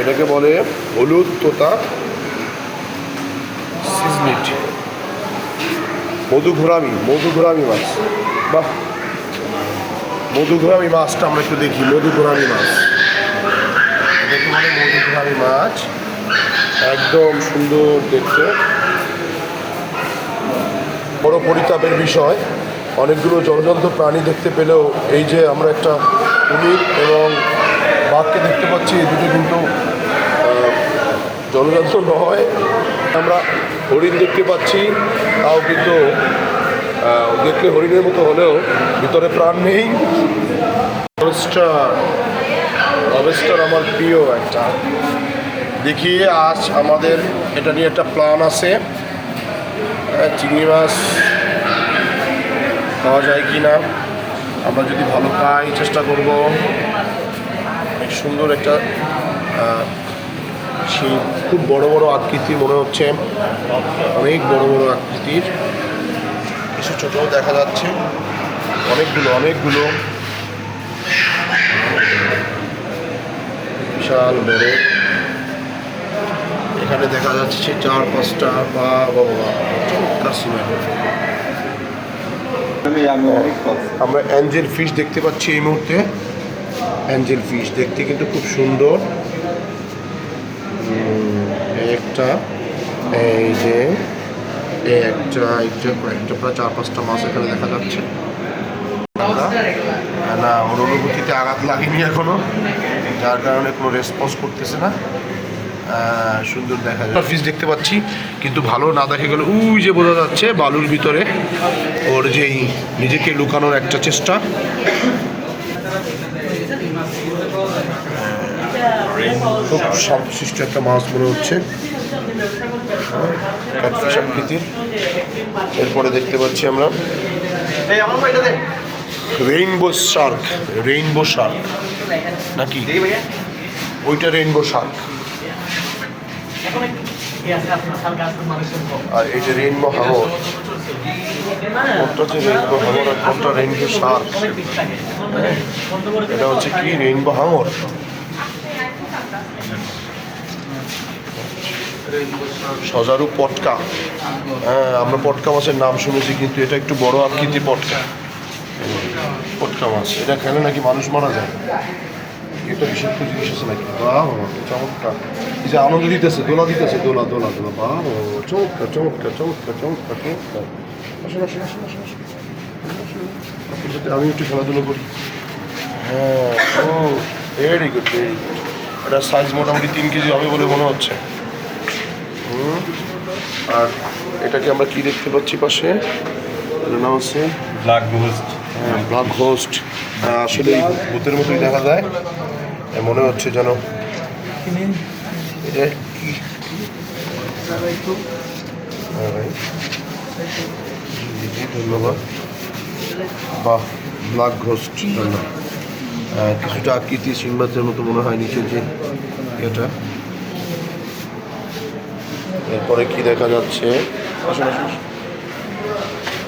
এটাকে বলে হলুদ তোতা সিজনিট, মধুঘরামি মাছ। বাহ, মধুঘরামি মাছটা আমরা একটু দেখি। মধুঘরামি মাছ, এটাকে বলে মধুঘরামি মাছ, একদম সুন্দর দেখতে। বড় পরিতাপের বিষয়, অনেকগুলো জলজন্ত প্রাণী দেখতে পেলেও এই যে আমরা একটা কুমির এবং বাঘকে দেখতে পাচ্ছি, এই দুটো কিন্তু জলজন্ত নয়। আমরা হরিণ দেখতে পাচ্ছি, তাও কিন্তু দেখলে হরিণের মতো হলেও ভিতরে প্রাণ নেই। লবস্টার আমার প্রিয় একটা। দেখি আজ আমাদের এটা নিয়ে একটা প্ল্যান আছে, চিংড়ি মাছ পাওয়া যায় কি না। আমরা যদি ভালো পাই চেষ্টা করব। অনেক সুন্দর একটা সেই খুব বড় বড় আকৃতির মনে হচ্ছে, অনেক বড় বড় আকৃতির, কিছু ছোটও দেখা যাচ্ছে, অনেকগুলো বিশাল বড়। এখানে দেখা যাচ্ছে 4-5টা বা বাবা আমরা অ্যাঞ্জেল ফিশ দেখতে পাচ্ছি এই মুহূর্তে। অ্যাঞ্জেল ফিশ দেখতে কিন্তু খুব সুন্দর। একটা এই যে একটা প্রায় 4-5টা মাছ এখানে দেখা যাচ্ছে। না, ওর অনুভূতিতে আঘাত লাগেনি এখনো, যার কারণে কোনো রেসপন্স করতেছে না। সুন্দর দেখা যায়। ফিশ দেখতে পাচ্ছি, কিন্তু ভালো না দেখে গেলে ওই যে বোঝা যাচ্ছে বালুর ভিতরে ওর যেই নিজেকে লুকানোর একটা চেষ্টা। খুব শান্তশিষ্ট একটা মাছ মনে হচ্ছে, ক্যাটফিশ আকৃতির। এরপরে দেখতে পাচ্ছি আমরা রেইনবো শার্ক নাকি ওইটা রেইনবো শার্ক, আর এই যে রেইনবো হাঙর। কোনটা হচ্ছে রেইনবো হাঙর আর কোনটা রেইনবো শার্ক? এটা হচ্ছে কি রেইনবো হাঙর। সজারু পটকা, হ্যাঁ আমরা পটকা মাছের নাম শুনেছি, কিন্তু এটা একটু বড় আকৃতির পটকা মাছ। এটা খেলে নাকি মানুষ মারা যায়, এটা বিশেষ জিনিস আছে নাকি? বাহ চমৎকার, এই যে আনন্দ দিতেছে, দোলা দিতেছে, দোলা। বাহ চমৎকার। আমি একটু খেলাধুলো করি। হ্যাঁ, ও ভেরি গুড। এটার সাইজ মোটামুটি 3 কেজি হবে বলে মনে হচ্ছে। আর এটাকে আমরা কি দেখতে পাচ্ছি পাশে, এটার নাম আছে ব্ল্যাক ঘোস্ট। হ্যাঁ, ব্ল্যাক ঘোস্ট। আসলে ভূতের মতোই দেখা যায়, মনে হচ্ছে যেন। এটা কি? হ্যাঁ ভাই, ধন্যবাদ। বাহ, ব্ল্যাক ঘোস্ট, ধন্যবাদ। কিছুটা আকৃতি সিংবাসের মতো মনে হয় নিচে যে এটা। এরপরে কি দেখা যাচ্ছে,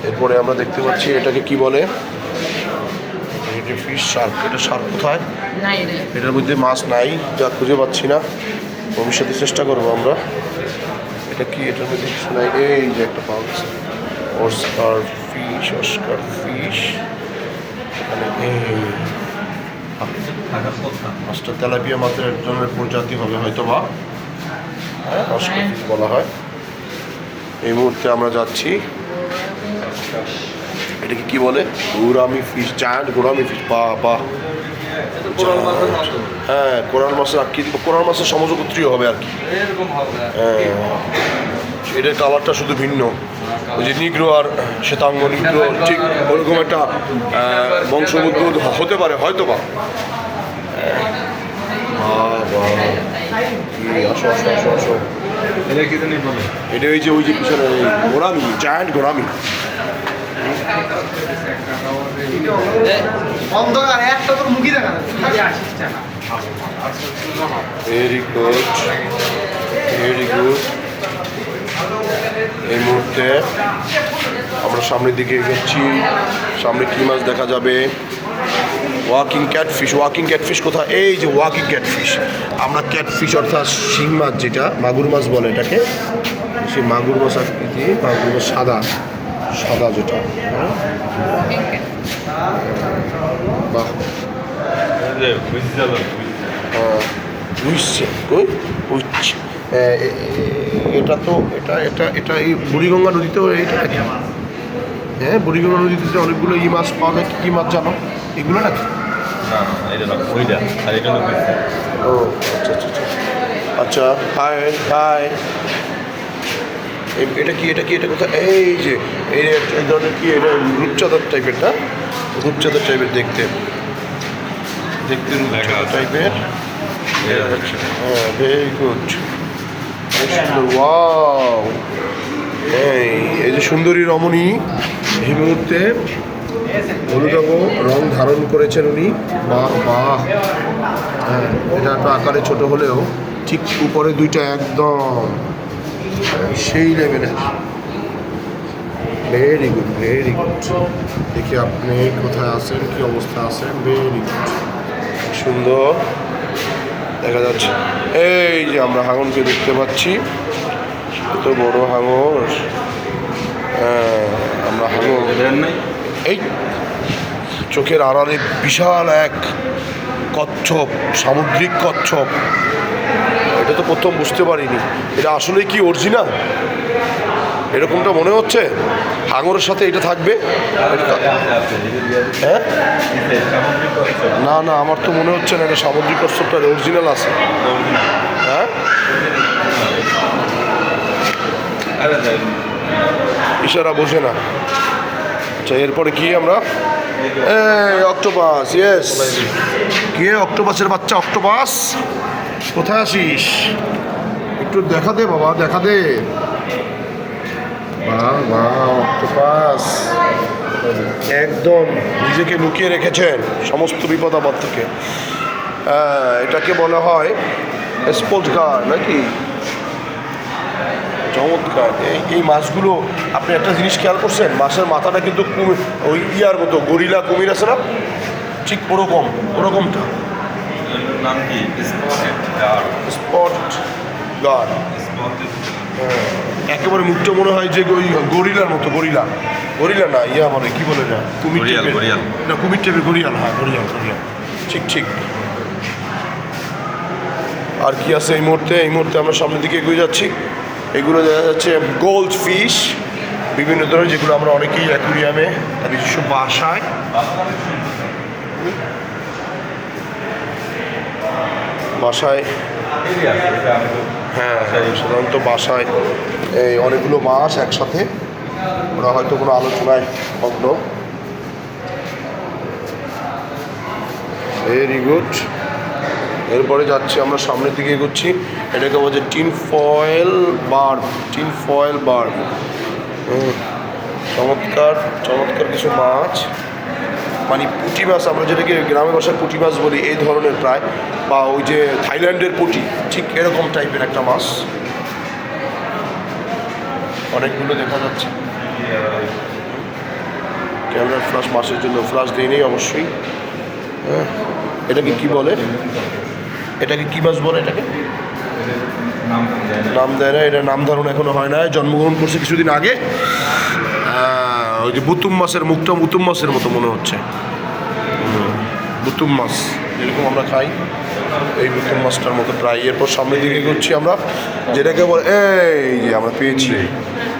এরপরে আমরা দেখতে পাচ্ছি এটাকে কি বলে, এটা ফিশ শার্ক। এটা শার্ক কোথায়? এটার মধ্যে মাছ নাই, যা খুঁজে পাচ্ছি না। ভবিষ্যতে চেষ্টা করবো আমরা। এটা কি? এটার মধ্যে কিছু নাই। এই যে একটা পাওয়া গেছে, অস্কার ফিশ। এখানে মাছটা তেলাপিয়া মাছের এক ধরনের প্রজাতি হবে হয়তো, বা অস্কার ফিশ বলা হয়। এই মুহূর্তে আমরা যাচ্ছি, এটাকে কি বলে? Gourami fish, giant gourami fish. বা হ্যাঁ, কোরাল মাছের আকৃতি, কোরাল মাছের সমগোত্রীয় হবে আর কি। হ্যাঁ, এটার কালারটা শুধু ভিন্ন। ওই যে নিগ্রো আর শ্বেতাঙ্গ নিগ্রো, ঠিক ওরকম একটা বংশবুদ্ধ হতে পারে হয়তো বা। আসো। এটা ওই যে পিছনে gourami, giant gourami. Very good. এই মুহূর্তে আমরা সামনের দিকে এগোচ্ছি। সামনে কি মাছ দেখা যাবে? ওয়াকিং ক্যাটফিশ কোথায়? এই যে ওয়াকিং ক্যাটফিশ। আমরা ক্যাটফিশ অর্থাৎ শিং মাছ, যেটা মাগুর মাছ বলে এটাকে, সেই মাগুর মাছ আকৃতি, মাগুর মাছ সাদা সাদা যেটা। বাহ, বুঝছে কই বুঝছে। এটা তো এটা এটা এটা এই বুড়িগঙ্গা নদীতেও এইটা নাকি? হ্যাঁ, বুড়িগঙ্গা নদীতে যে অনেকগুলো ই মাছ পাওয়া যায়, কী মাছ জানো এগুলো নাকি? ও আচ্ছা আচ্ছা আচ্ছা আচ্ছা। হাই হাই, এটা কি এটা কি এটা কোথায়? এই যে এই ধরনের কি, এটা রূপচাঁদর টাইপের না? রূপচাঁদর টাইপের দেখতে দেখতে রূপচাঁদর টাইপের। হ্যাঁ, ভেরি গুড, ওয়াও। এই যে সুন্দরী রমণী এই মুহূর্তে হলুদাভ রং ধারণ করেছেন উনি। বাহ বাহ। হ্যাঁ, এটা একটু আকারে ছোট হলেও ঠিক উপরে দুইটা একদম সেই লেভেলের। Very good very good. দেখি আপনি কোথায় আছেন, কি অবস্থা আছেন। ভেরি গুড, সুন্দর দেখা যাচ্ছে। এই যে আমরা হাঙরকে দেখতে পাচ্ছি, এত বড় হাঙর। হ্যাঁ, আমরা হাঙর এই চোখের আড়ালে বিশাল এক কচ্ছপ, সামুদ্রিক কচ্ছপ। এটা তো প্রথম বুঝতে পারিনি, এটা আসলে কি অরিজিনাল এরকমটা মনে হচ্ছে। হাঙরের সাথে এটা থাকবে। হ্যাঁ, না না, আমার তো মনে হচ্ছে না এটা সামুদ্রিক কচ্ছপটা অরিজিনাল আছে। হ্যাঁ, ইশারা বোঝে না। আচ্ছা, এরপরে কি আমরা? এই অক্টোপাস, ইয়েস। কে অক্টোপাসের বাচ্চা? অক্টোপাস কোথায় আসিস? একটু দেখা দে বাবা, দেখা দে। বাহ বাহ, অক্টোপাস একদম নিজেকে লুকিয়ে রেখেছেন সমস্ত বিপদ আপদ থেকে। এটাকে বলা হয় স্পোর্টস নাকি? চমৎকার। এই মাছগুলো আপনি একটা জিনিস খেয়াল করছেন, মাছের মাথাটা কিন্তু ওই ইয়ার মতো, গরিলা কুমির আছে না, ঠিক ওরকমটা। নাম কি? Spot guard. হ্যাঁ, একেবারে মুখটা মনে হয় যে ওই গরিলার মতো। গরিলা না, ইয়া মানে কি বলে না, কুমির না, কুমির টাইপের গরিয়াল। হ্যাঁ, গরিয়াল ঠিক ঠিক। আর কি আছে এই মুহূর্তে আমরা সামনের দিকে এগিয়ে যাচ্ছি। এগুলো দেখা যাচ্ছে গোল্ড ফিশ বিভিন্ন ধরনের, যেগুলো আমরা অনেকেই অ্যাকুরিয়ামে নিজস্ব বাসায় হ্যাঁ সাধারণত বাসায় এই অনেকগুলো মাছ একসাথে, ওরা হয়তো কোনো আলোচনায় মগ্ন। Very good. এরপরে যাচ্ছি আমরা সামনের দিকে এগোচ্ছি। এটাকে বলছে টিন ফয়েল বার্ব। চমৎকার কিছু মাছ, মানে পুঁটি মাছ, আমরা যেটাকে গ্রামে ভাষায় পুঁটি মাছ বলি, এই ধরনের প্রায়, বা ওই যে থাইল্যান্ডের পুঁটি, ঠিক এরকম টাইপের একটা মাছ। অনেকগুলো দেখা যাচ্ছে। ক্যামেরার ফ্ল্যাশ মাছের জন্য ফ্ল্যাশ দিই নেই অবশ্যই। হ্যাঁ, এটাকে কি বলে? এটাকে কি মাছ বলে? এটাকে নাম দেয় না, এটা নাম ধারণ এখনো হয় না। জন্মগ্রহণ করছে কিছুদিন আগে। ওই যে বুতুম মাছের মুখটা বুতুম মাছের মতো মনে হচ্ছে। বুতুম মাছ যেরকম আমরা খাই, এই বুতুম মাছটার মতো প্রায়। এরপর সামনের দিকে এগোচ্ছি আমরা, যেটাকে বলে এই যে আমরা পেয়েছি।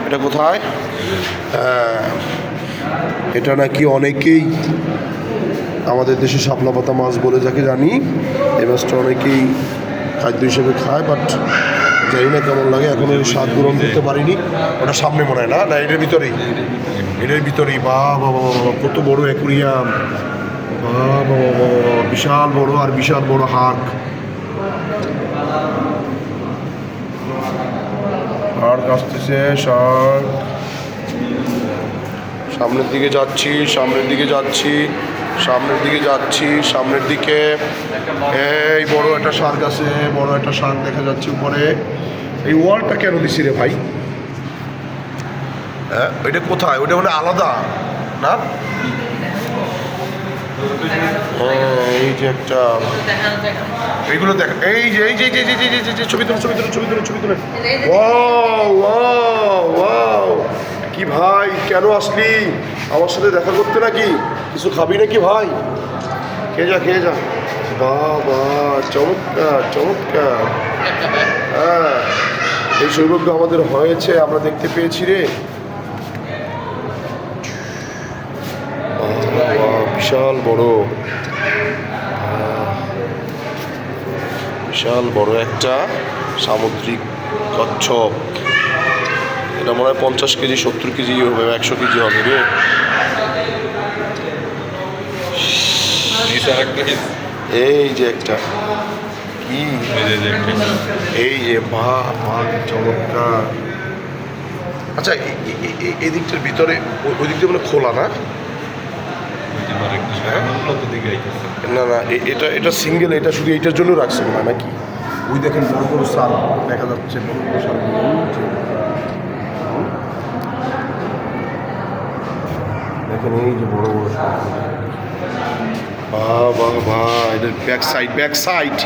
এটা কোথায়? এটা নাকি অনেকেই আমাদের দেশে শাপলা পাতা মাছ বলে যাকে জানি, এই মাছটা অনেকেই খাদ্য হিসেবে খায়, বাট জানি না কেমন লাগে, এখনো স্বাদ গ্রহণ করতে পারিনি। ওটা সামনে মনে হয় না, এটার ভিতরেই। বাবা কত বড় অ্যাকুরিয়াম, বাবা বিশাল বড়, আর বিশাল বড় হাঁক আসতেছে। সামনের দিকে যাচ্ছি। এই বড় একটা শার্ক আছে, দেখা যাচ্ছে উপরে। এই ওয়ালটা কেন দিছি রে ভাই? হ্যাঁ, ওইটা কোথায়? ওইটা মানে আলাদা না? হ্যাঁ এই যে একটা এইগুলো দেখ এই যে ছবি তুলে ওয়াও ওয়াও ওয়াও কি ভাই কেন আসলি আমার সাথে দেখা করতে নাকি কিছু খাবি নাকি ভাই খেয়ে যা বাবা চমৎকার চমৎকার হ্যাঁ এই সৌভাগ্য আমাদের হয়েছে আমরা দেখতে পেয়েছি রে বিশাল বড় বিশাল বড় একটা সামুদ্রিক কচ্ছপ এটা মনে হয় 50 কেজি 70 কেজি হবে 100 কেজি হবে রে এই যে একটা কি এই যে বাহ চমৎকার আচ্ছা এই দিকটার ভিতরে ওই দিকটা মানে খোলা না না এটা সিঙ্গেল এটা শুধু এইটার জন্য রাখছে না নাকি ওই দেখেন বড় বড় সার দেখা যাচ্ছে বড় বড় সার দেখেন এই যে বড় বড় সার বাহ এটার ব্যাক সাইড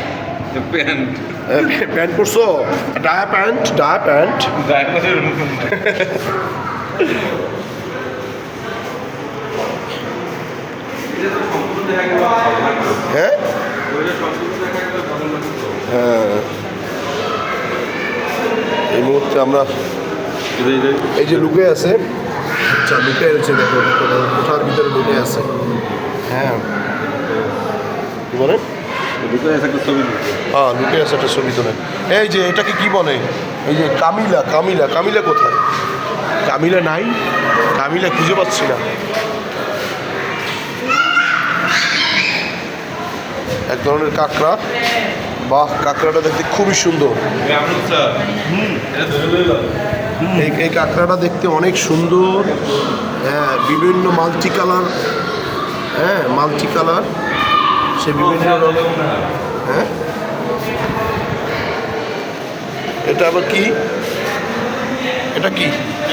প্যান্ট পরছো ডায়া প্যান্ট হ্যাঁ হ্যাঁ এই মুহূর্তে আমরা এই যে লুকে আছে আচ্ছা লুকে আছে দেখো কোঠার ভিতরে লুকে আছে হ্যাঁ কি বলে লুকে আছে একটা ছবি তোলে এই যে এটাকে কি বলে এই যে কামিলা কোথায় কামিলা নাই কামিলা খুঁজে পাচ্ছি না এক ধরনের কাঁকড়া বাহ কাঁকড়াটা দেখতে খুবই সুন্দর এই কাঁকড়াটা দেখতে অনেক সুন্দর হ্যাঁ বিভিন্ন মাল্টি কালার সে বিভিন্ন রঙের হ্যাঁ এটা আবার কি এটা কি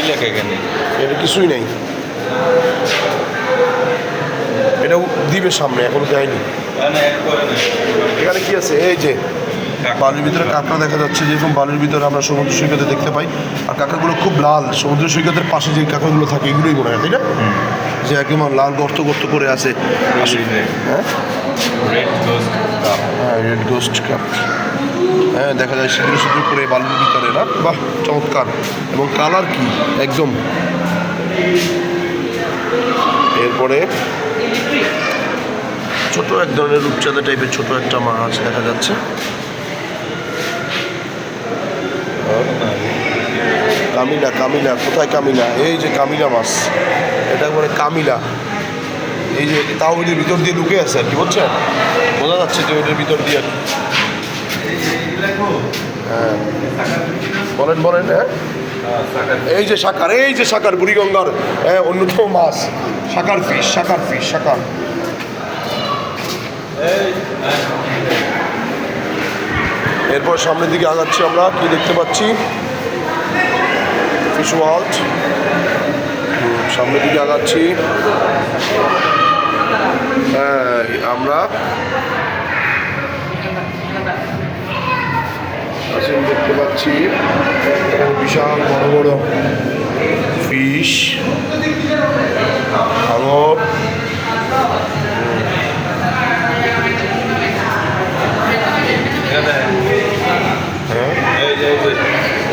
লেখা এখানে এটা কিছুই নেই এটাও দিবে সামনে এখনো দেয়নি এখানে কি আছে এই যে বালির ভিতরে কাঁকড়া দেখা যাচ্ছে যেরকম বালির ভিতরে আমরা সমুদ্র সৈকতে দেখতে পাই আর কাঁকড়াগুলো খুব লাল সমুদ্র সৈকতের পাশে যে কাঁকড়াগুলো থাকে এগুলোই মনে হয় তাই না যে একদম লাল গর্ত করে আছে হ্যাঁ রেড গোস্ট কাপ হ্যাঁ দেখা যায় সিঁদুর করে বালির ভিতরে না বাহ চমৎকার এবং কালার কি একদম এরপরে ছোট এক ধরনের রূপচাঁদা টাইপের ছোট একটা মাছ দেখা যাচ্ছে কামিলা কোথায় কামিলা এই যে কামিলা মাছ এটা মানে কামিলা এই যে তাও ওইটার ভিতর দিয়ে ঢুকে আছে আর কি বুঝছেন বোঝা যাচ্ছে যে ওইটার ভিতর দিয়ে আর কি হ্যাঁ বলেন হ্যাঁ এই যে সাকার বুড়িগঙ্গার হ্যাঁ অন্যতম মাছ সাকার ফিশ এরপর সামনের দিকে আগাচ্ছি আমরা কি দেখতে পাচ্ছি ফিশ ওয়ার্ল্ড সামনের দিকে আগাচ্ছি হ্যাঁ আমরা দেখতে পাচ্ছি বিশাল বড় ফিশ আঙর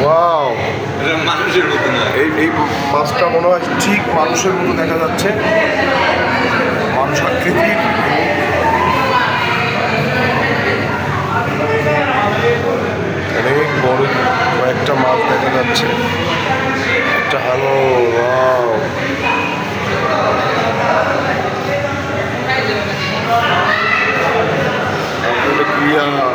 ওয়াও মানুষের মতো না এই মাছটা মনে হয় ঠিক মানুষের মতো দেখা যাচ্ছে মানুষ আকৃতির অনেক বড় কয়েকটা মাছ দেখা যাচ্ছে একটা হ্যালো ওয়াও ক্লিয়ার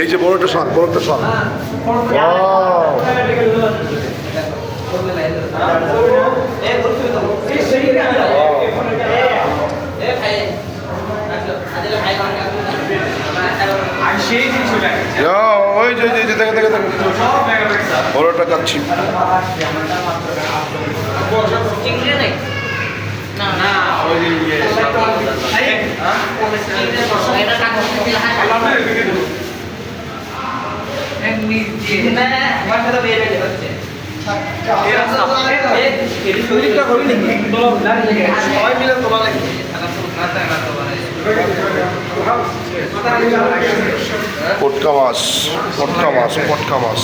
এই যে বড়টা শাক, বড়টা শাক। ওই যে দেখে দেখে দেখে বড়টা খাচ্ছি। পটকা মাছ, পটকা মাছ, পটকা মাছ।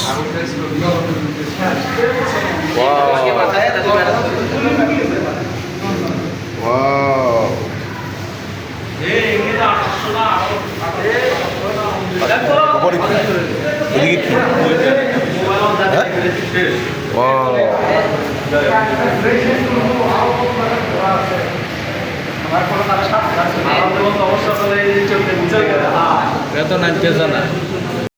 বেতন আনতেছে না।